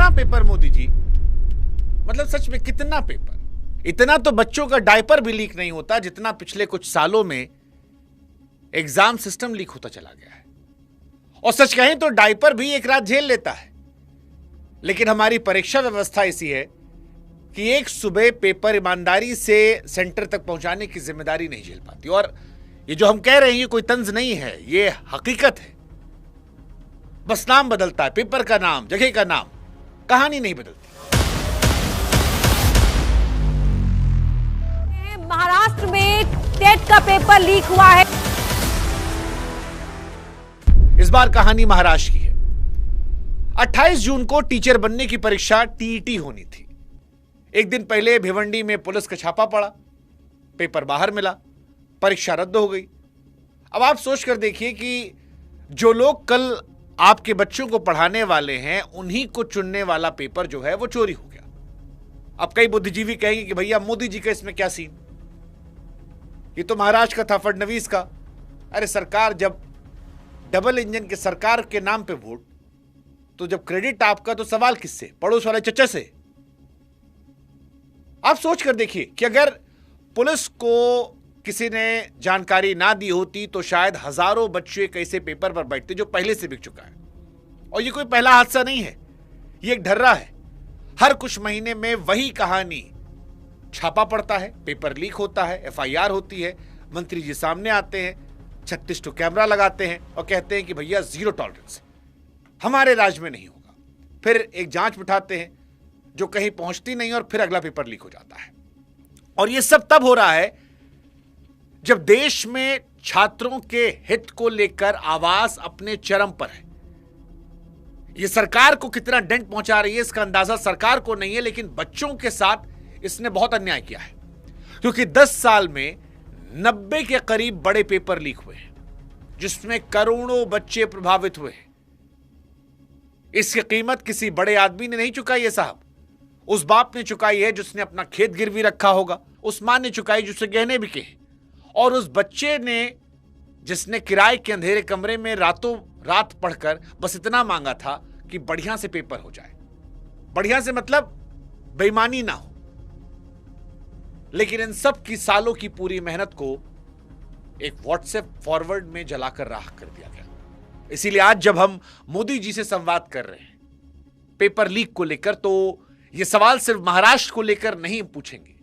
कितना पेपर मोदी जी, मतलब सच में कितना पेपर? इतना तो बच्चों का डायपर भी लीक नहीं होता जितना पिछले कुछ सालों में एग्जाम सिस्टम लीक होता चला गया है। और सच कहें तो डायपर भी एक रात झेल लेता है, लेकिन हमारी परीक्षा व्यवस्था ऐसी है कि एक सुबह पेपर ईमानदारी से सेंटर तक पहुंचाने की जिम्मेदारी नहीं झेल पाती। और ये जो हम कह रहे हैं ये कोई तंज नहीं है, ये हकीकत है। बस नाम बदलता है, पेपर का नाम, जगह का नाम, कहानी नहीं बदलती। महाराष्ट्र में टेट का पेपर लीक हुआ है। इस बार कहानी महाराष्ट्र की है। 28 जून को टीचर बनने की परीक्षा टीईटी होनी थी। एक दिन पहले भिवंडी में पुलिस का छापा पड़ा, पेपर बाहर मिला, परीक्षा रद्द हो गई। अब आप सोच कर देखिए कि जो लोग कल आपके बच्चों को पढ़ाने वाले हैं उन्हीं को चुनने वाला पेपर जो है वो चोरी हो गया। अब कई बुद्धिजीवी कहेंगे कि भैया मोदी जी का इसमें क्या सीन, ये तो महाराष्ट्र का था, फडणवीस का। अरे सरकार, जब डबल इंजन के सरकार के नाम पे वोट, तो जब क्रेडिट आपका तो सवाल किससे? पड़ोस वाले चचा से। आप सोच कर देखिए कि अगर पुलिस को किसी ने जानकारी ना दी होती तो शायद हजारों बच्चे कैसे पेपर पर बैठते जो पहले से बिक चुका है। और ये कोई पहला हादसा नहीं है, ये एक ढर्रा है। हर कुछ महीने में वही कहानी, छापा पड़ता है, पेपर लीक होता है, एफआईआर होती है, मंत्री जी सामने आते हैं, 36 तो कैमरा लगाते हैं और कहते हैं कि भैया जीरो टॉलरेंस, हमारे राज में नहीं होगा। फिर एक जांच बिठाते हैं जो कहीं पहुंचती नहीं और फिर अगला पेपर लीक हो जाता है। और यह सब तब हो रहा है जब देश में छात्रों के हित को लेकर आवाज अपने चरम पर है। यह सरकार को कितना डेंट पहुंचा रही है इसका अंदाजा सरकार को नहीं है, लेकिन बच्चों के साथ इसने बहुत अन्याय किया है। क्योंकि 10 साल में 90 के करीब बड़े पेपर लीक हुए हैं जिसमें करोड़ों बच्चे प्रभावित हुए हैं। इसकी कीमत किसी बड़े आदमी ने नहीं चुकाई है साहब, उस बाप ने चुकाई है जिसने अपना खेत गिरवी रखा होगा, उस मां ने चुकाई जिससे गहने बिके, और उस बच्चे ने जिसने किराए के अंधेरे कमरे में रातों रात पढ़कर बस इतना मांगा था कि बढ़िया से पेपर हो जाए। बढ़िया से मतलब बेईमानी ना हो। लेकिन इन सब की सालों की पूरी मेहनत को एक व्हाट्सएप फॉरवर्ड में जलाकर राख कर दिया गया। इसीलिए आज जब हम मोदी जी से संवाद कर रहे हैं पेपर लीक को लेकर, तो यह सवाल सिर्फ महाराष्ट्र को लेकर नहीं पूछेंगे।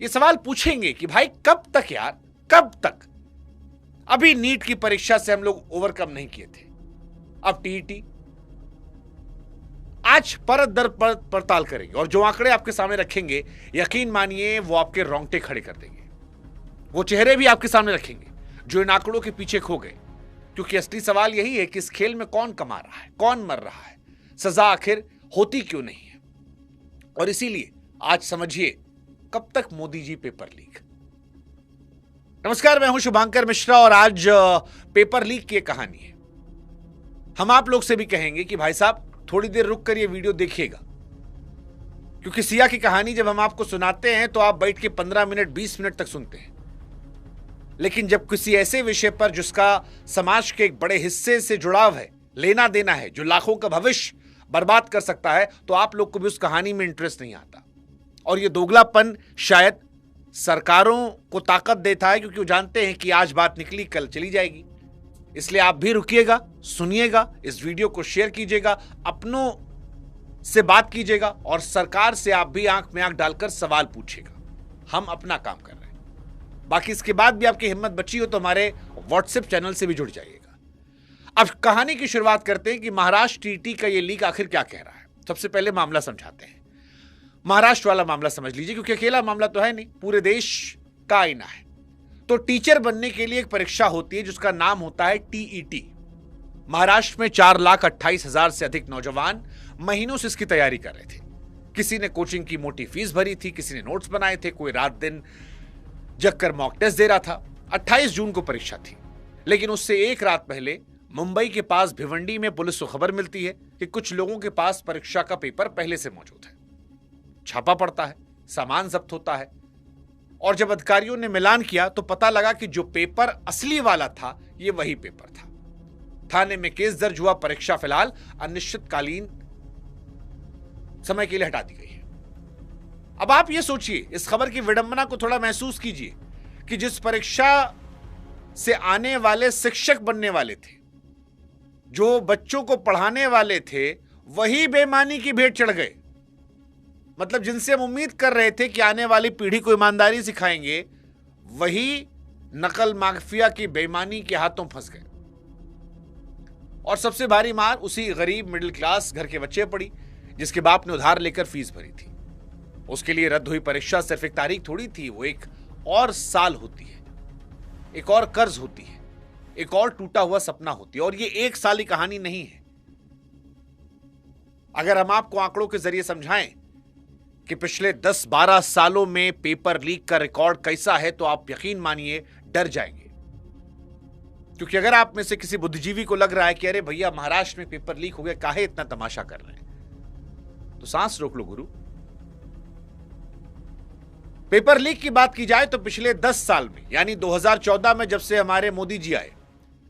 यह सवाल पूछेंगे कि भाई कब तक यार, कब तक? अभी नीट की परीक्षा से हम लोग ओवरकम नहीं किए थे, अब टीईटी। आज परत दर परत पड़ताल करेंगे और जो आंकड़े आपके सामने रखेंगे, यकीन मानिए वो आपके रोंगटे खड़े कर देंगे। वो चेहरे भी आपके सामने रखेंगे जो इन आंकड़ों के पीछे खो गए। क्योंकि असली सवाल यही है कि इस खेल में कौन कमा रहा है, कौन मर रहा है, सजा आखिर होती क्यों नहीं है। और इसीलिए आज समझिए कब तक मोदी जी पेपर लीक। नमस्कार, मैं हूं शुभांकर मिश्रा और आज पेपर लीक की कहानी है। हम आप लोग से भी कहेंगे कि भाई साहब थोड़ी देर रुक कर ये वीडियो देखिएगा, क्योंकि सिया की कहानी जब हम आपको सुनाते हैं तो आप बैठ के 15 मिनट 20 मिनट तक सुनते हैं। लेकिन जब किसी ऐसे विषय पर जिसका समाज के एक बड़े हिस्से से जुड़ाव है, लेना देना है, जो लाखों का भविष्य बर्बाद कर सकता है, तो आप लोग को भी उस कहानी में इंटरेस्ट नहीं आता। और ये दोगलापन शायद सरकारों को ताकत देता है, क्योंकि वो जानते हैं कि आज बात निकली कल चली जाएगी। इसलिए आप भी रुकिएगा, सुनिएगा, इस वीडियो को शेयर कीजिएगा, अपनों से बात कीजिएगा और सरकार से आप भी आंख में आंख डालकर सवाल पूछिएगा। हम अपना काम कर रहे हैं। बाकी इसके बाद भी आपकी हिम्मत बची हो तो हमारे व्हाट्सएप चैनल से भी जुड़ जाइएगा। अब कहानी की शुरुआत करते हैं कि महाराष्ट्र टीटी का यह लीक आखिर क्या कह रहा है। सबसे पहले मामला समझाते हैं। महाराष्ट्र वाला मामला समझ लीजिए, क्योंकि अकेला मामला तो है नहीं, पूरे देश का आईना है। तो टीचर बनने के लिए एक परीक्षा होती है जिसका नाम होता है टीईटी। महाराष्ट्र में 4,28,000 से अधिक नौजवान महीनों से इसकी तैयारी कर रहे थे। किसी ने कोचिंग की मोटी फीस भरी थी, किसी ने नोट्स बनाए थे, कोई रात दिन जग कर मॉक टेस्ट दे रहा था। 28 जून को परीक्षा थी, लेकिन उससे एक रात पहले मुंबई के पास भिवंडी में पुलिस को खबर मिलती है कि कुछ लोगों के पास परीक्षा का पेपर पहले से मौजूद है। छापा पड़ता है, सामान जब्त होता है, और जब अधिकारियों ने मिलान किया तो पता लगा कि जो पेपर असली वाला था ये वही पेपर था। थाने में केस दर्ज हुआ। परीक्षा फिलहाल अनिश्चितकालीन समय के लिए हटा दी गई है। अब आप ये सोचिए, इस खबर की विडंबना को थोड़ा महसूस कीजिए कि जिस परीक्षा से आने वाले शिक्षक बनने वाले थे, जो बच्चों को पढ़ाने वाले थे, वही बेईमानी की भेंट चढ़ गए। मतलब जिनसे हम उम्मीद कर रहे थे कि आने वाली पीढ़ी को ईमानदारी सिखाएंगे, वही नकल माफिया की बेईमानी के हाथों फंस गए। और सबसे भारी मार उसी गरीब मिडिल क्लास घर के बच्चे पड़ी जिसके बाप ने उधार लेकर फीस भरी थी। उसके लिए रद्द हुई परीक्षा सिर्फ एक तारीख थोड़ी थी, वो एक और साल होती है, एक और कर्ज होती है, एक और टूटा हुआ सपना होती है। और ये एक साल की कहानी नहीं है। अगर हम आपको आंकड़ों के जरिए समझाएं कि पिछले 10-12 सालों में पेपर लीक का रिकॉर्ड कैसा है, तो आप यकीन मानिए डर जाएंगे। क्योंकि अगर आप में से किसी बुद्धिजीवी को लग रहा है कि अरे भैया महाराष्ट्र में पेपर लीक हो गया, काहे इतना तमाशा कर रहे हैं, तो सांस रोक लो गुरु। पेपर लीक की बात की जाए तो पिछले 10 साल में, यानी 2014 में जब से हमारे मोदी जी आए,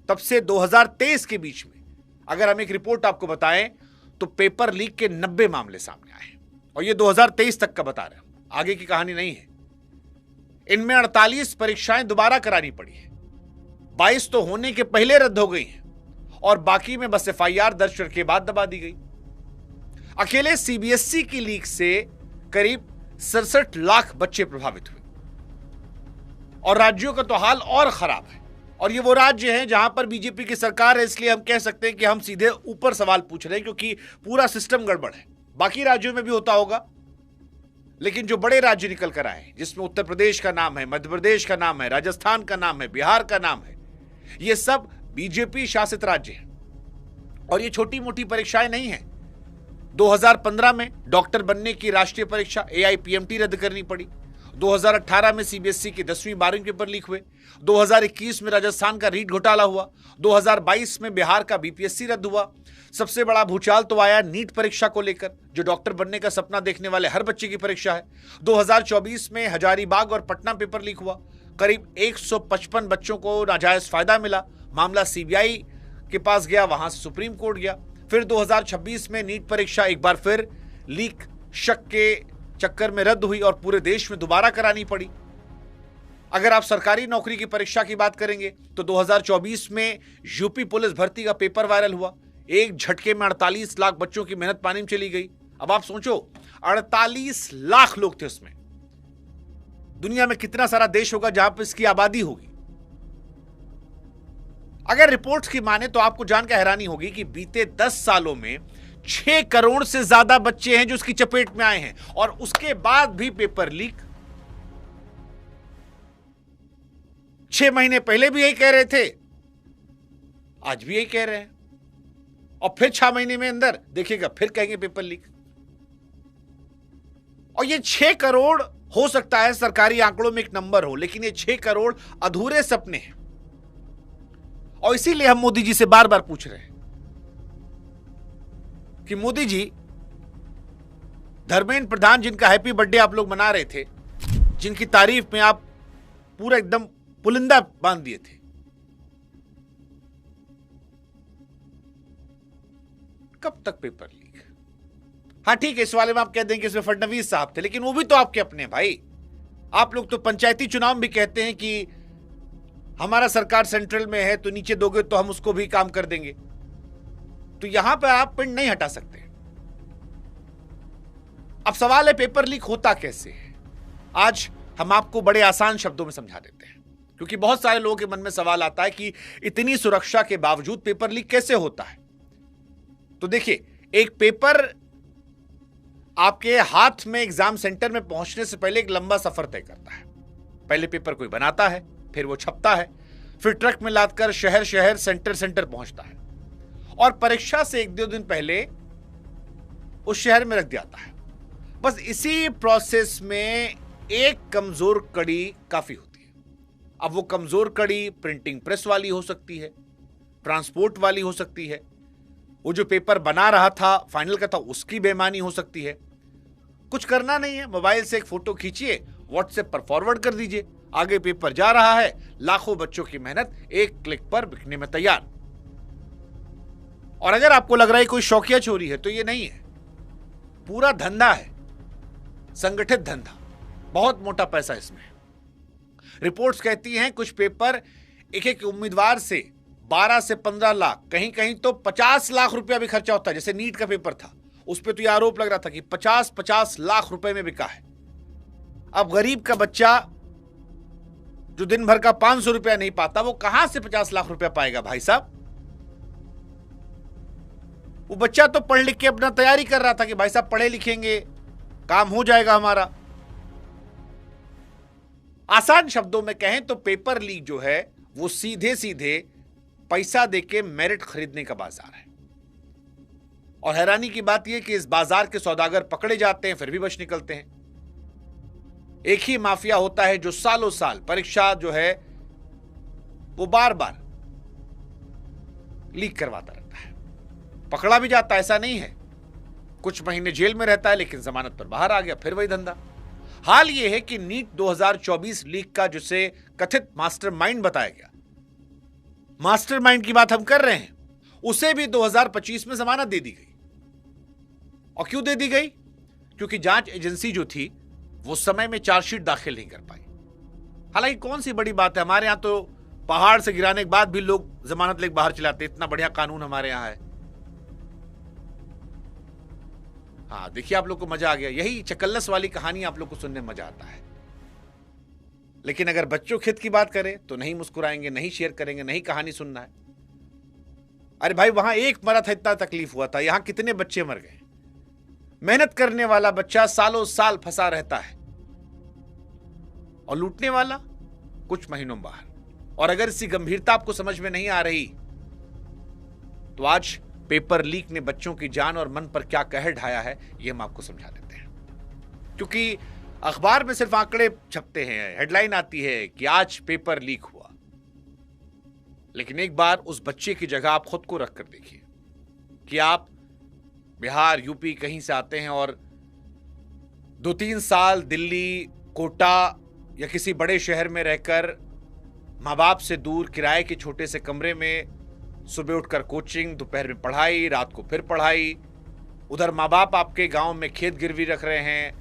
तब से 2023 के बीच में अगर हम एक रिपोर्ट आपको बताएं तो पेपर लीक के 90 मामले सामने आए। और ये 2023 तक का बता रहे हैं, आगे की कहानी नहीं है। इनमें 48 परीक्षाएं दोबारा करानी पड़ी है, 22 तो होने के पहले रद्द हो गई हैं और बाकी में बस FIR दर्ज करके बाद दबा दी गई। अकेले CBSE की लीक से करीब 67 लाख बच्चे प्रभावित हुए। और राज्यों का तो हाल और खराब है। और ये वो राज्य हैं जहां पर बीजेपी की सरकार है, इसलिए हम कह सकते हैं कि हम सीधे ऊपर सवाल पूछ रहे हैं, क्योंकि पूरा सिस्टम गड़बड़ है। बाकी राज्यों में भी होता होगा, लेकिन जो बड़े राज्य निकल कर आए, जिसमें उत्तर प्रदेश का नाम है, मध्य प्रदेश का नाम है, राजस्थान का नाम है, बिहार का नाम है, ये सब बीजेपी शासित राज्य हैं। और ये छोटी मोटी परीक्षाएं नहीं हैं। 2015 में डॉक्टर बनने की राष्ट्रीय परीक्षा AIPMT रद्द करनी पड़ी। 2018 में CBSE के 10वीं 12वीं पेपर लीक हुए। 2021 में राजस्थान का रीट घोटाला हुआ। 2022 में बिहार का BPSC रद्द हुआ। सबसे बड़ा भूचाल तो आया नीट परीक्षा को लेकर, जो डॉक्टर बनने का सपना देखने वाले हर बच्चे की परीक्षा है। 2024 में हजारीबाग और पटना पेपर लीक हुआ। करीब 155 बच्चों को नाजायज फायदा मिला। मामला CBI के पास गया, वहां से सुप्रीम कोर्ट गया। फिर 2026 में नीट परीक्षा एक बार फिर लीक शक के चक्कर में रद्द हुई और पूरे देश में दोबारा करानी पड़ी। अगर आप सरकारी नौकरी की परीक्षा की बात करेंगे तो 2024 में यूपी पुलिस भर्ती का पेपर वायरल हुआ। एक झटके में 48 लाख बच्चों की मेहनत पानी में चली गई। अब आप सोचो, 48 लाख लोग थे उसमें। दुनिया में कितना सारा देश होगा जहां पर इसकी आबादी होगी। अगर रिपोर्ट्स की माने तो आपको जानकर हैरानी होगी कि बीते 10 सालों में 6 करोड़ से ज्यादा बच्चे हैं जो उसकी चपेट में आए हैं, और उसके बाद भी पेपर लीक। 6 महीने पहले भी यही कह रहे थे, आज भी यही कह रहे हैं, और फिर 6 महीने में अंदर देखिएगा फिर कहेंगे पेपर लीक। और ये 6 करोड़ हो सकता है सरकारी आंकड़ों में एक नंबर हो, लेकिन ये 6 करोड़ अधूरे सपने हैं। और इसीलिए हम मोदी जी से बार बार पूछ रहे हैं कि मोदी जी, धर्मेंद्र प्रधान जिनका हैप्पी बर्थडे आप लोग मना रहे थे, जिनकी तारीफ में आप पूरा एकदम पुलिंदा बांध दिए थे, कब तक पेपर लीक? हाँ ठीक है, इस वाले में आप कह देंगे इसमें फडणवीस साहब थे, लेकिन वो भी तो आपके अपने भाई। आप लोग तो पंचायती चुनाव में भी कहते हैं कि हमारा सरकार सेंट्रल में है, तो नीचे दोगे तो हम उसको भी काम कर देंगे। तो यहां पर आप पिंड नहीं हटा सकते। अब सवाल है पेपर लीक होता कैसे है। आज हम आपको बड़े आसान शब्दों में समझा देते हैं, क्योंकि बहुत सारे लोगों के मन में सवाल आता है कि इतनी सुरक्षा के बावजूद पेपर लीक कैसे होता है। तो देखिए, एक पेपर आपके हाथ में एग्जाम सेंटर में पहुंचने से पहले एक लंबा सफर तय करता है। पहले पेपर कोई बनाता है, फिर वो छपता है, फिर ट्रक में लादकर शहर शहर सेंटर सेंटर पहुंचता है, और परीक्षा से 1-2 दिन पहले उस शहर में रख दिया जाता है। बस इसी प्रोसेस में एक कमजोर कड़ी काफी होती है। अब वो कमजोर कड़ी प्रिंटिंग प्रेस वाली हो सकती है, ट्रांसपोर्ट वाली हो सकती है, वो जो पेपर बना रहा था फाइनल का था उसकी बेईमानी हो सकती है। कुछ करना नहीं है, मोबाइल से एक फोटो खींचिए, व्हाट्सएप पर फॉरवर्ड कर दीजिए, आगे पेपर जा रहा है, लाखों बच्चों की मेहनत एक क्लिक पर बिकने में तैयार। और अगर आपको लग रहा है कोई शौकिया चोरी है, तो ये नहीं है। पूरा धंधा है, संगठित धंधा, बहुत मोटा पैसा इसमें है। रिपोर्ट्स कहती हैं कुछ पेपर एक एक उम्मीदवार से 12 से 15 लाख, कहीं कहीं तो 50 लाख रुपया भी खर्चा होता है। जैसे नीट का पेपर था, उस पर तो यह आरोप लग रहा था कि 50-50 लाख रुपए में बिका है। अब गरीब का बच्चा जो दिन भर का 500 रुपया नहीं पाता, वो कहां से 50 लाख रुपया पाएगा भाई साहब? वो बच्चा तो पढ़ लिख के अपना तैयारी कर रहा था कि भाई साहब पढ़े लिखेंगे, काम हो जाएगा हमारा। आसान शब्दों में कहें तो पेपर लीक जो है वो सीधे सीधे पैसा देके मेरिट खरीदने का बाजार है। और हैरानी की बात यह कि इस बाजार के सौदागर पकड़े जाते हैं, फिर भी बच निकलते हैं। एक ही माफिया होता है जो सालों साल परीक्षा जो है वो बार बार लीक करवाता रहता है। पकड़ा भी जाता है, ऐसा नहीं है, कुछ महीने जेल में रहता है, लेकिन जमानत पर बाहर आ गया, फिर वही धंधा। हाल यह है कि नीट 2024 लीक का जिसे कथित मास्टरमाइंड बताया गया, मास्टरमाइंड की बात हम कर रहे हैं, उसे भी 2025 में जमानत दे दी गई। और क्यों दे दी गई? क्योंकि जांच एजेंसी जो थी वो समय में चार्जशीट दाखिल नहीं कर पाई। हालांकि कौन सी बड़ी बात है, हमारे यहां तो पहाड़ से गिराने के बाद भी लोग जमानत लेकर बाहर चलाते, इतना बढ़िया कानून हमारे यहां है। हाँ, देखिए आप लोग को मजा आ गया। यही चकल्लस वाली कहानी आप लोग को सुनने में मजा आता है। लेकिन अगर बच्चों के हित की बात करें तो नहीं मुस्कुराएंगे, नहीं शेयर करेंगे, नहीं कहानी सुनना है। अरे भाई, वहां एक मरा था, इतना तकलीफ हुआ था, यहां कितने बच्चे मर गए। मेहनत करने वाला बच्चा सालों साल फंसा रहता है और लूटने वाला कुछ महीनों बाहर। और अगर इसकी गंभीरता आपको समझ में नहीं आ रही तो आज पेपर लीक ने बच्चों की जान और मन पर क्या कहर ढाया है, यह हम आपको समझा देते हैं। क्योंकि अखबार में सिर्फ आंकड़े छपते हैं, हेडलाइन आती है कि आज पेपर लीक हुआ, लेकिन एक बार उस बच्चे की जगह आप खुद को रख कर देखिए कि आप बिहार, यूपी कहीं से आते हैं और 2-3 साल दिल्ली, कोटा या किसी बड़े शहर में रहकर माँ बाप से दूर किराए के छोटे से कमरे में सुबह उठकर कोचिंग, दोपहर में पढ़ाई, रात को फिर पढ़ाई। उधर माँ बाप आपके गांव में खेत गिरवी रख रहे हैं,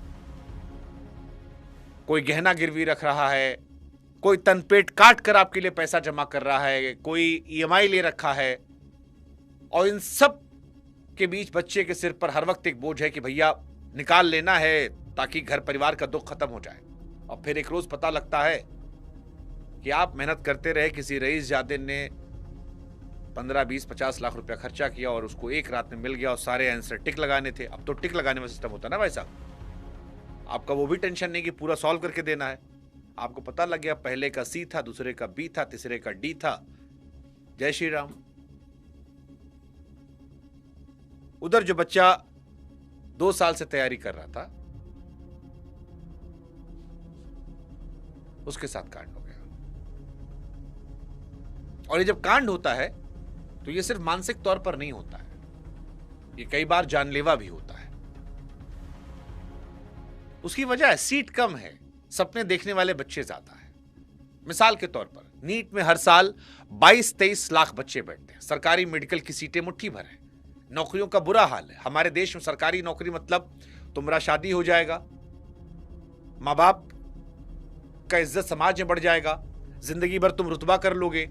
कोई गहना गिरवी रख रहा है, कोई तनपेट काट कर आपके लिए पैसा जमा कर रहा है, कोई ईएमआई ले रखा है। और इन सब के बीच बच्चे के सिर पर हर वक्त एक बोझ है कि भैया निकाल लेना है ताकि घर परिवार का दुख खत्म हो जाए। और फिर एक रोज पता लगता है कि आप मेहनत करते रहे, किसी रईस जादे ने 15, 20, 50 लाख रुपया खर्चा किया और उसको एक रात में मिल गया और सारे आंसर टिक लगाने थे। अब तो टिक लगाने में सिस्टम होता है ना भाई साहब, आपका वो भी टेंशन नहीं कि पूरा सॉल्व करके देना है। आपको पता लग गया पहले का सी था, दूसरे का बी था, तीसरे का डी था। जय श्री राम। उधर जो बच्चा 2 साल से तैयारी कर रहा था, उसके साथ कांड हो गया। और ये जब कांड होता है तो ये सिर्फ मानसिक तौर पर नहीं होता है, ये कई बार जानलेवा भी होता है। उसकी वजह है सीट कम है, सपने देखने वाले बच्चे ज्यादा है। मिसाल के तौर पर नीट में हर साल 22-23 लाख बच्चे बैठते हैं। सरकारी मेडिकल की सीटें मुट्ठी भर है। नौकरियों का बुरा हाल है। हमारे देश में सरकारी नौकरी मतलब तुम्हारा शादी हो जाएगा, माँ बाप का इज्जत समाज में बढ़ जाएगा, जिंदगी भर तुम रुतबा कर लोगे।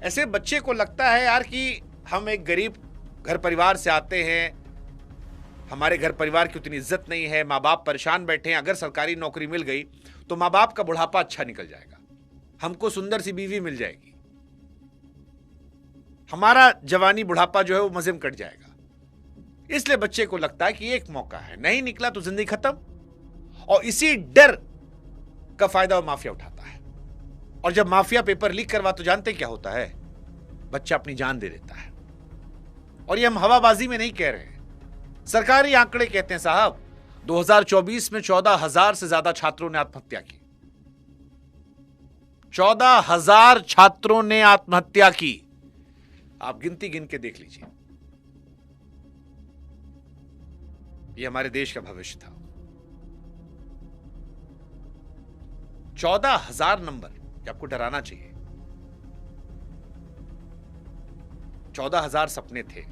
ऐसे बच्चे को लगता है यार कि हम एक गरीब घर परिवार से आते हैं, हमारे घर परिवार की उतनी इज्जत नहीं है, माँ बाप परेशान बैठे हैं, अगर सरकारी नौकरी मिल गई तो माँ बाप का बुढ़ापा अच्छा निकल जाएगा, हमको सुंदर सी बीवी मिल जाएगी, हमारा जवानी बुढ़ापा जो है वो मजे में कट जाएगा। इसलिए बच्चे को लगता है कि एक मौका है, नहीं निकला तो जिंदगी खत्म। और इसी डर का फायदा वो माफिया उठाता है। और जब माफिया पेपर लीक करवा तो जानते क्या होता है, बच्चा अपनी जान दे देता है। और ये हम हवाबाजी में नहीं कह रहे हैं, सरकारी आंकड़े कहते हैं साहब 2024 में 14,000 से ज्यादा छात्रों ने आत्महत्या की। 14,000 छात्रों ने आत्महत्या की। आप गिनती गिन के देख लीजिए। यह हमारे देश का भविष्य था। 14,000 नंबर, ये आपको डराना चाहिए। 14,000 सपने थे।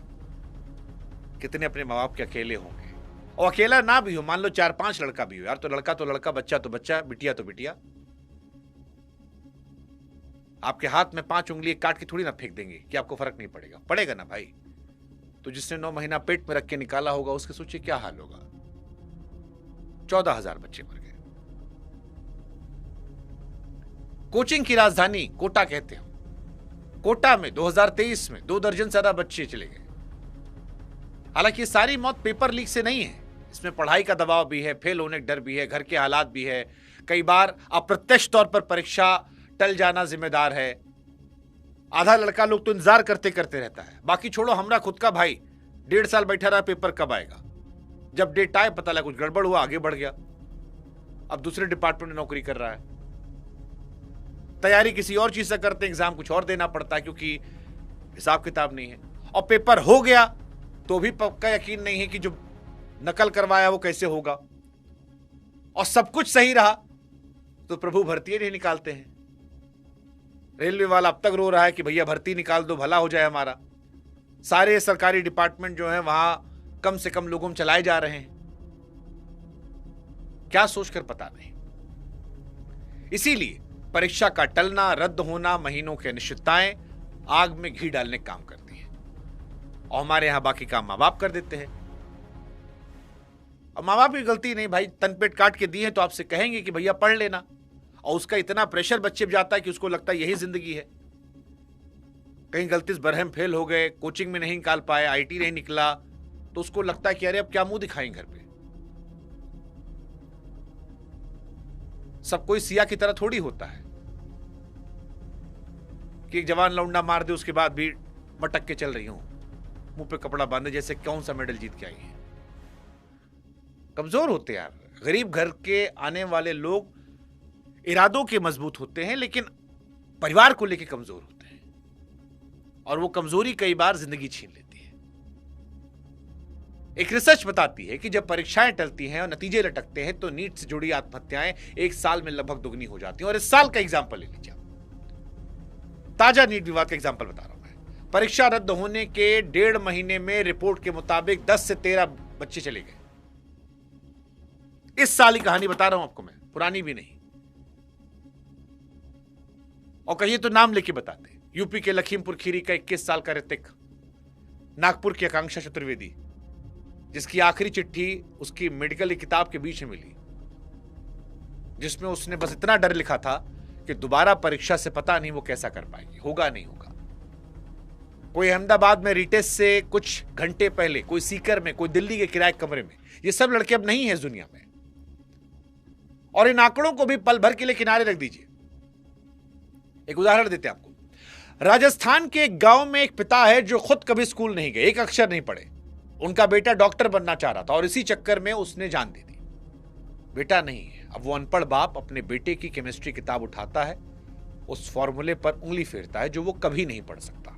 कितने अपने माँ बाप के अकेले होंगे, और अकेला ना भी हो, मान लो 4-5 लड़का भी हो यार, तो लड़का, बच्चा तो बच्चा, बिटिया तो बिटिया। आपके हाथ में 5 उंगली काट के थोड़ी ना फेंक देंगे कि आपको फर्क नहीं पड़ेगा, पड़ेगा ना भाई। तो जिसने 9 महीना पेट में रख के निकाला होगा, उसके सोचिए क्या हाल होगा। 14,000 बच्चे मर गए। कोचिंग की राजधानी कोटा कहते हैं, कोटा में 2023 में 2 दर्जन से ज्यादा बच्चे चले गए। हालांकि ये सारी मौत पेपर लीक से नहीं है, इसमें पढ़ाई का दबाव भी है, फेल होने का डर भी है, घर के हालात भी है, कई बार अप्रत्यक्ष तौर पर परीक्षा टल जाना जिम्मेदार है। आधा लड़का लोग तो इंतजार करते करते रहता है। बाकी छोड़ो, हमारा खुद का भाई 1.5 साल बैठा रहा, पेपर कब आएगा। जब डेट आए पता लगा कुछ गड़बड़ हुआ, आगे बढ़ गया, अब दूसरे डिपार्टमेंट में नौकरी कर रहा है। तैयारी किसी और चीज से करते, एग्जाम कुछ और देना पड़ता है क्योंकि हिसाब किताब नहीं है। और पेपर हो गया तो भी पक्का यकीन नहीं है कि जो नकल करवाया वो कैसे होगा। और सब कुछ सही रहा तो प्रभु भर्ती नहीं निकालते हैं। रेलवे वाला अब तक रो रहा है कि भैया भर्ती निकाल दो, भला हो जाए हमारा। सारे सरकारी डिपार्टमेंट जो है वहां कम से कम लोगों में चलाए जा रहे हैं, क्या सोचकर पता नहीं। इसीलिए परीक्षा का टलना, रद्द होना, महीनों की अनिश्चितताएं आग में घी डालने का काम करती है। और हमारे यहां बाकी काम मां बाप कर देते हैं। और मां बाप की गलती नहीं भाई, तनपेट काट के दिए हैं तो आपसे कहेंगे कि भैया पढ़ लेना, और उसका इतना प्रेशर बच्चे पे जाता है कि उसको लगता है यही जिंदगी है। कहीं गलती से बरहम फेल हो गए, कोचिंग में नहीं निकाल पाए, आईटी नहीं निकला, तो उसको लगता है कि अरे अब क्या मुंह दिखाएं घर पे। सब कोई सिया की तरह थोड़ी होता है कि एक जवान लौंडा मार दे उसके बाद भी मटक के चल रही हूं, मुंह पे कपड़ा बांधे जैसे कौन सा मेडल जीत के आई है। कमजोर होते यार। गरीब घर के आने वाले लोग इरादों के मजबूत होते हैं, लेकिन परिवार को लेकर कमजोर होते हैं, और वो कमजोरी कई बार जिंदगी छीन लेती है। एक रिसर्च बताती है कि जब परीक्षाएं टलती हैं और नतीजे लटकते हैं तो नीट से जुड़ी आत्महत्याएं 1 साल में लगभग दुगनी हो जाती हैं। और इस साल का एग्जाम्पल ले लीजिए, ताजा नीट विवाद का एग्जाम्पल बता रहा हूं मैं। परीक्षा रद्द होने के 1.5 महीने में रिपोर्ट के मुताबिक 10 से 13 बच्चे चले गए। इस साल की कहानी बता रहा हूं आपको मैं, पुरानी भी नहीं। और कहिए तो नाम लेके बताते, यूपी के लखीमपुर खीरी का 21 साल का ऋतिक, नागपुर की आकांक्षा चतुर्वेदी, जिसकी आखिरी चिट्ठी उसकी मेडिकल की किताब के बीच में मिली, जिसमें उसने बस इतना डर लिखा था कि दोबारा परीक्षा से पता नहीं वो कैसा कर पाएगी, होगा नहीं होगा। कोई अहमदाबाद में रीटेस्ट से कुछ घंटे पहले, कोई सीकर में, कोई दिल्ली के किराए कमरे में। ये सब लड़के अब नहीं है इस दुनिया में। और इन आंकड़ों को भी पल भर के लिए किनारे रख दीजिए। एक उदाहरण देते हैं आपको। राजस्थान के एक गांव में एक पिता है जो खुद कभी स्कूल नहीं गए, एक अक्षर नहीं पढ़े। उनका बेटा डॉक्टर बनना चाह रहा था और इसी चक्कर में उसने जान दे दी। बेटा नहीं है, अब वो अनपढ़ बाप अपने बेटे की केमिस्ट्री किताब उठाता है, उस फॉर्मूले पर उंगली फेरता है जो वो कभी नहीं पढ़ सकता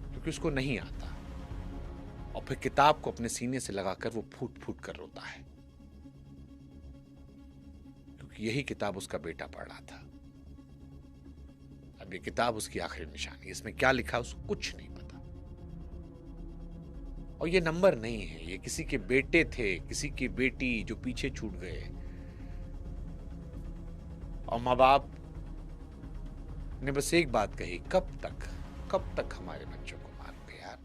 क्योंकि उसको नहीं आता, और फिर किताब को अपने सीने से लगाकर वो फूट फूट कर रोता है क्योंकि यही किताब उसका बेटा पढ़ रहा था। अब ये किताब उसकी आखिरी निशानी, इसमें क्या लिखा उसको कुछ नहीं पता। और ये नंबर नहीं है, ये किसी के बेटे थे, किसी की बेटी जो पीछे छूट गए। और माँ बाप ने बस एक बात कही, कब तक हमारे बच्चों को मारोगे यार।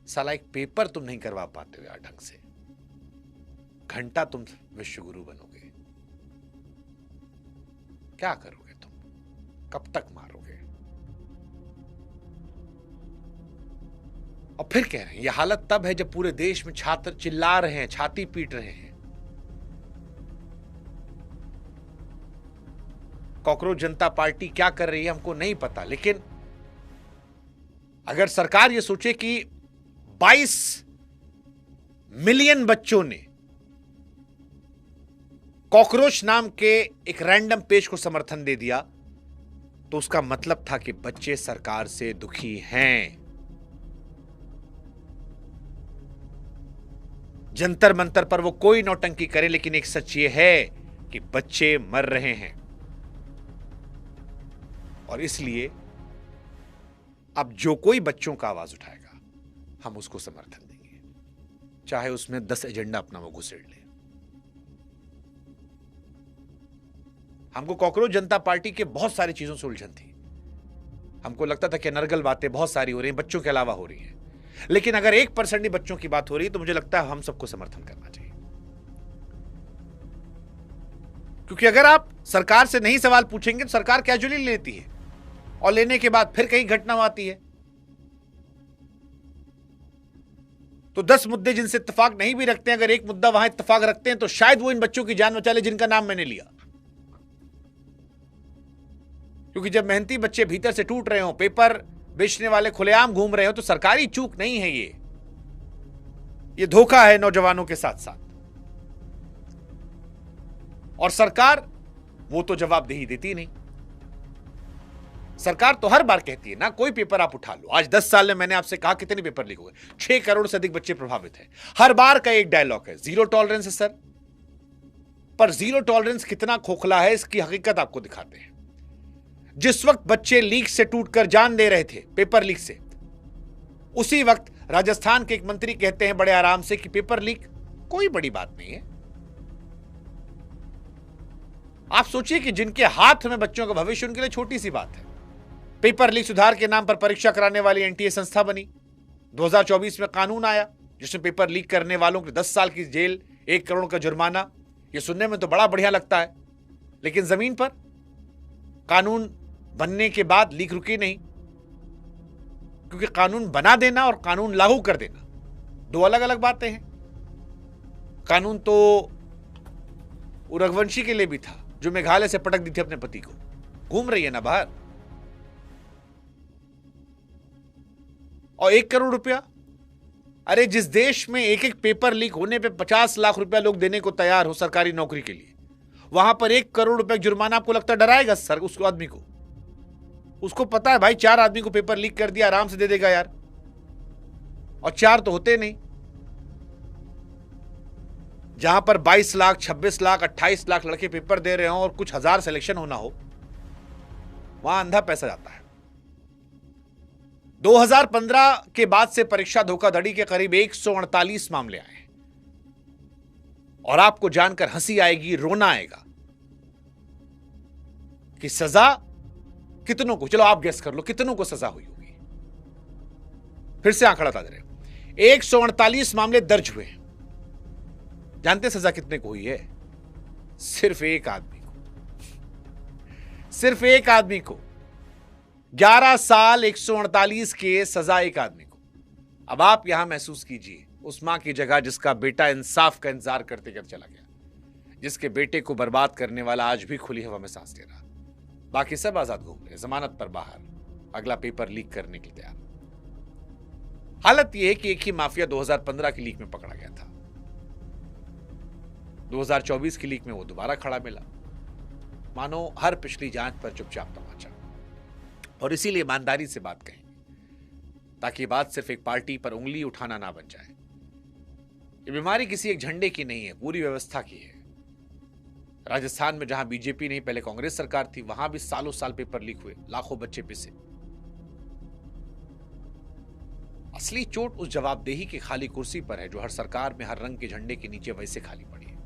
साला एक पेपर तुम नहीं करवा पाते हो यार ढंग से, घंटा तुम विश्व गुरु बनोगे, क्या करोगे तुम, कब तक मारोगे। और फिर कह रहे हैं, यह हालत तब है जब पूरे देश में छात्र चिल्ला रहे हैं, छाती पीट रहे हैं। कॉकरोच जनता पार्टी क्या कर रही है हमको नहीं पता, लेकिन अगर सरकार यह सोचे कि 22 मिलियन बच्चों ने कॉकरोच नाम के एक रैंडम पेज को समर्थन दे दिया, तो उसका मतलब था कि बच्चे सरकार से दुखी हैं। जंतर मंतर पर वो कोई नौटंकी करे, लेकिन एक सच ये है कि बच्चे मर रहे हैं। और इसलिए अब जो कोई बच्चों का आवाज उठाएगा हम उसको समर्थन देंगे, चाहे उसमें 10 एजेंडा अपना वो घुसेड़ ले। हमको कॉकरोच जनता पार्टी के बहुत सारी चीजों से उलझन थी। हमको लगता था कि अनर्गल बातें बहुत सारी हो रही हैं, बच्चों के अलावा हो रही हैं, लेकिन अगर 1% ही बच्चों की बात हो रही है तो मुझे लगता है हम सबको समर्थन करना चाहिए। क्योंकि अगर आप सरकार से नहीं सवाल पूछेंगे तो सरकार कैजुअली लेती है और लेने के बाद फिर कहीं घटना आती है। तो 10 मुद्दे जिनसे इत्तेफाक नहीं भी रखते हैं, अगर एक मुद्दा वहां इत्तेफाक रखते हैं तो शायद वो इन बच्चों की जान बचा ले जिनका नाम मैंने लिया। क्योंकि जब मेहनती बच्चे भीतर से टूट रहे हो, पेपर बेचने वाले खुलेआम घूम रहे हो, तो सरकारी चूक नहीं है ये धोखा है नौजवानों के साथ साथ। और सरकार वो तो जवाबदेही देती नहीं। सरकार तो हर बार कहती है ना, कोई पेपर आप उठा लो। आज 10 साल में मैंने आपसे कहा कितने पेपर लीक हुए, 6 करोड़ से अधिक बच्चे प्रभावित हैं। हर बार का एक डायलॉग है, जीरो टॉलरेंस है सर। पर जीरो टॉलरेंस कितना खोखला है इसकी हकीकत आपको दिखाते हैं। जिस वक्त बच्चे लीक से टूटकर जान दे रहे थे, पेपर लीक से, उसी वक्त राजस्थान के एक मंत्री कहते हैं बड़े आराम से कि पेपर लीक कोई बड़ी बात नहीं है। आप सोचिए कि जिनके हाथ में बच्चों का भविष्य, उनके लिए छोटी सी बात है। पेपर लीक सुधार के नाम पर परीक्षा कराने वाली एनटीए संस्था बनी। 2024 में कानून आया जिसमें पेपर लीक करने वालों को 10 साल की जेल, 1 करोड़ का जुर्माना। यह सुनने में तो बड़ा बढ़िया लगता है, लेकिन जमीन पर कानून बनने के बाद लीक रुकी नहीं। क्योंकि कानून बना देना और कानून लागू कर देना 2 अलग अलग बातें हैं। कानून तो रघुवंशी के लिए भी था जो मेघालय से पटक दी थी अपने पति को, घूम रही है ना बाहर। और 1 करोड़ रुपया, अरे जिस देश में एक एक पेपर लीक होने पे 50 लाख रुपया लोग देने को तैयार हो सरकारी नौकरी के लिए, वहां पर 1 करोड़ रुपया जुर्माना आपको लगता डराएगा सर उस आदमी को? उसको पता है भाई 4 आदमी को पेपर लीक कर दिया, आराम से दे देगा यार। और 4 तो होते नहीं। जहां पर 22 लाख, 26 लाख, 28 लाख लड़के पेपर दे रहे हो और कुछ हजार सिलेक्शन होना हो, वहां अंधा पैसा जाता है। 2015 के बाद से परीक्षा धोखाधड़ी के करीब 148 मामले आए। और आपको जानकर हंसी आएगी, रोना आएगा कि सजा कितनों को, चलो आप गेस कर लो कितनों को सजा हुई होगी। फिर से आंकड़ा ताजा रहे, 148 मामले दर्ज हुए। जानते सजा कितने को हुई है? सिर्फ एक आदमी को, सिर्फ एक आदमी को। 11 साल 148 के सजा एक आदमी को। अब आप यहां महसूस कीजिए उस मां की जगह जिसका बेटा इंसाफ का इंतजार करते करते चला गया, जिसके बेटे को बर्बाद करने वाला आज भी खुली हवा में सांस ले रहा, बाकी सब आजाद घूम रहे, जमानत पर बाहर, अगला पेपर लीक करने के लिए तैयार। हालत यह है कि एक ही माफिया 2015 की लीक में पकड़ा गया था, 2024 की लीक में वो दोबारा खड़ा मिला। मानो हर पिछली जांच पर चुपचाप तमाचा। और इसीलिए ईमानदारी से बात कहेंगे ताकि बात सिर्फ एक पार्टी पर उंगली उठाना ना बन जाए। ये बीमारी किसी एक झंडे की नहीं है, पूरी व्यवस्था की है। राजस्थान में जहां बीजेपी नहीं पहले कांग्रेस सरकार थी, वहां भी सालों साल पेपर लीक हुए, लाखों बच्चे पिसे। असली चोट उस जवाबदेही की खाली कुर्सी पर है जो हर सरकार में हर रंग के झंडे के नीचे वैसे खाली पड़ी है।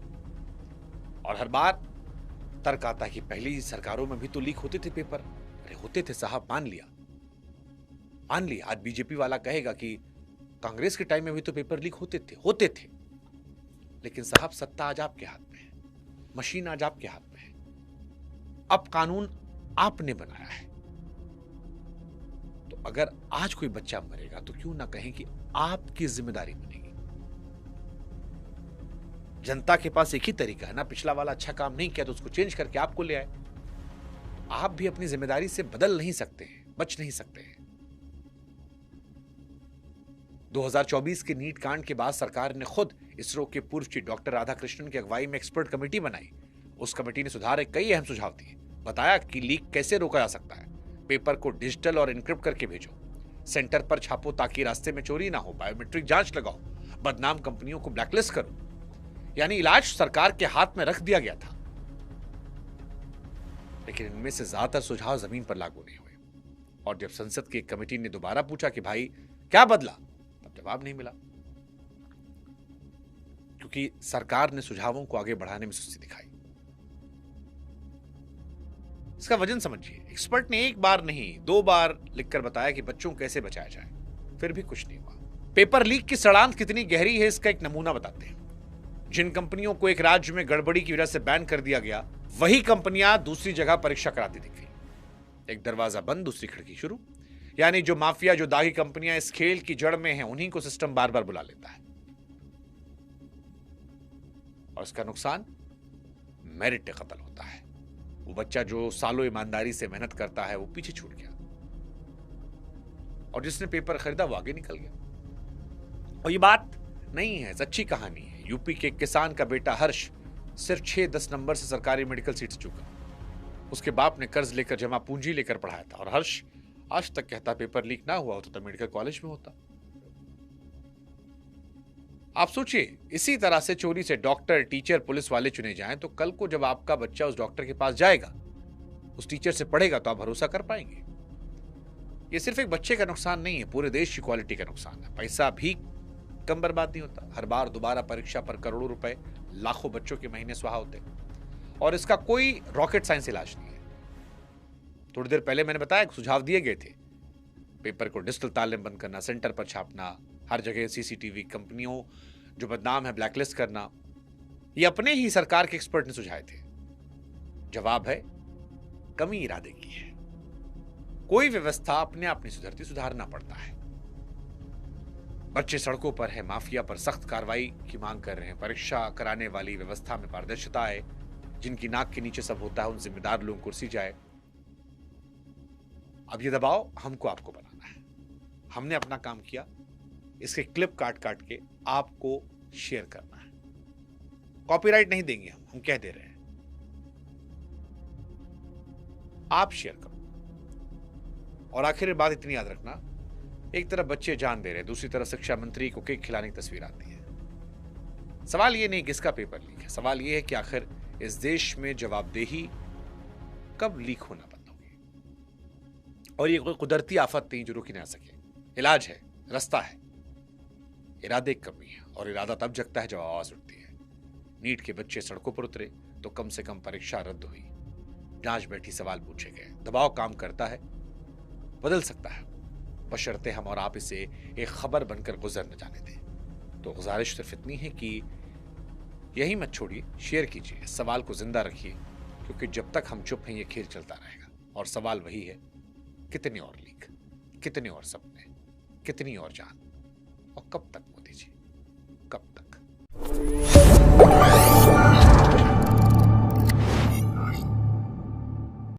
और हर बार तर्क आता है कि पहली सरकारों में भी तो लीक होते थे पेपर। अरे होते थे साहब, मान लिया। आज बीजेपी वाला कहेगा कि कांग्रेस के टाइम में भी तो पेपर लीक होते थे। लेकिन साहब सत्ता आज आपके हाथ में है, मशीन आज आपके हाथ में है। अब कानून आपने बनाया है, तो अगर आज कोई बच्चा मरेगा तो क्यों ना कहें कि आपकी जिम्मेदारी बनेगी। जनता के पास एक ही तरीका है ना, पिछला वाला अच्छा काम नहीं किया तो उसको चेंज करके आपको ले आए। आप भी अपनी जिम्मेदारी से बदल नहीं सकते हैं, बच नहीं सकते हैं। 2024 के नीट कांड के बाद सरकार ने खुद इसरो के पूर्व चीफ डॉक्टर राधाकृष्णन की अगुवाई में एक्सपर्ट कमेटी बनाई। उस कमेटी ने सुधार के कई अहम सुझाव दिए, बताया कि लीक कैसे रोका जा सकता है। पेपर को डिजिटल और एन्क्रिप्ट करके भेजो, सेंटर पर छापो ताकि रास्ते में चोरी ना हो, बायोमेट्रिक जांच लगाओ, बदनाम कंपनियों को ब्लैकलिस्ट करो। यानी इलाज सरकार के हाथ में रख दिया गया था। लेकिन इनमें से ज्यादातर सुझाव जमीन पर लागू नहीं हुए और जब संसद की एक कमेटी ने दोबारा पूछा कि भाई क्या बदला, तब जवाब नहीं मिला, क्योंकि सरकार ने सुझावों को आगे बढ़ाने में सुस्ती दिखाई। इसका वजन समझिए, एक्सपर्ट ने एक बार नहीं 2 बार लिखकर बताया कि बच्चों को कैसे बचाया जाए, फिर भी कुछ नहीं हुआ। पेपर लीक की सड़ांत कितनी गहरी है, इसका एक नमूना बताते हैं। जिन कंपनियों को एक राज्य में गड़बड़ी की वजह से बैन कर दिया गया, वही कंपनियां दूसरी जगह परीक्षा कराती दिख गई। एक दरवाजा बंद, दूसरी खिड़की शुरू। यानी जो माफिया, जो दागी कंपनियां इस खेल की जड़ में हैं, उन्हीं को सिस्टम बार बार बुला लेता है। और इसका नुकसान मेरिट कत्ल होता है। वो बच्चा जो सालों ईमानदारी से मेहनत करता है, वो पीछे छूट गया, और जिसने पेपर खरीदा वो आगे निकल गया। और ये बात नहीं है, सच्ची कहानी है। यूपी के किसान का बेटा हर्ष सिर्फ 6-10 नंबर से सरकारी मेडिकल सीट से चूका। उसके बाप ने कर्ज लेकर, जमा पूंजी लेकर पढ़ाया था, और हर्ष आज तक कहता पेपर लीक ना हुआ होता तो मेडिकल कॉलेज में होता। आप सोचिए, इसी तरह से चोरी से डॉक्टर, टीचर, पुलिस वाले चुने जाएं, तो कल को जब आपका बच्चा उस डॉक्टर के पास जाएगा, उस टीचर से पढ़ेगा, तो आप भरोसा कर पाएंगे। ये सिर्फ एक बच्चे का नुकसान नहीं है, पूरे देश की क्वालिटी का नुकसान है। पैसा भी कम बर्बाद नहीं होता। हर बार दोबारा परीक्षा पर करोड़ों रुपए, लाखों बच्चों के महीने स्वाहा होते, और इसका कोई रॉकेट साइंस इलाज नहीं है। थोड़ी देर पहले मैंने बताया, सुझाव दिए गए थे, पेपर को डिजिटल ताले में बंद करना, सेंटर पर छापना, हर जगह सीसीटीवी, कंपनियों जो बदनाम है ब्लैकलिस्ट करना। ये अपने ही सरकार के एक्सपर्ट ने सुझाए थे। जवाब है, कमी इरादे की है। कोई व्यवस्था अपने आप नहीं सुधरती, सुधारना पड़ता है। बच्चे सड़कों पर है, माफिया पर सख्त कार्रवाई की मांग कर रहे हैं। परीक्षा कराने वाली व्यवस्था में पारदर्शिता है। जिनकी नाक के नीचे सब होता है, उन जिम्मेदार लोगों को कुर्सी जाए। अब ये दबाव हमको आपको बनाना है। हमने अपना काम किया, इसके क्लिप काट काट के आपको शेयर करना है। कॉपीराइट नहीं देंगे हम कह दे रहे हैं। आप शेयर करो। और आखिर बात इतनी याद रखना, एक तरफ बच्चे जान दे रहे हैं, दूसरी तरफ शिक्षा मंत्री को केक खिलाने की तस्वीर आती है। सवाल ये नहीं किसका पेपर लीक है, सवाल ये है कि आखिर इस देश में जवाबदेही कब लीक होना बंद होगी। और ये कोई कुदरती आफत नहीं जो रोकी ना सके। इलाज है, रास्ता है, इरादे की कमी है। और इरादा तब जगता है जब आवाज उठती है। नीट के बच्चे सड़कों पर उतरे तो कम से कम परीक्षा रद्द हुई, जांच बैठी, सवाल पूछे गए। दबाव काम करता है, बदल सकता है, बशर्ते हम और आप इसे एक खबर बनकर गुजर न जाने दें। तो गुजारिश सिर्फ इतनी है कि यही मत छोड़िए, शेयर कीजिए, इस सवाल को जिंदा रखिए, क्योंकि जब तक हम चुप हैं ये खेल चलता रहेगा। और सवाल वही है, कितने और लीक, कितने और सपने, कितनी और जान, और कब तक मोदी जी।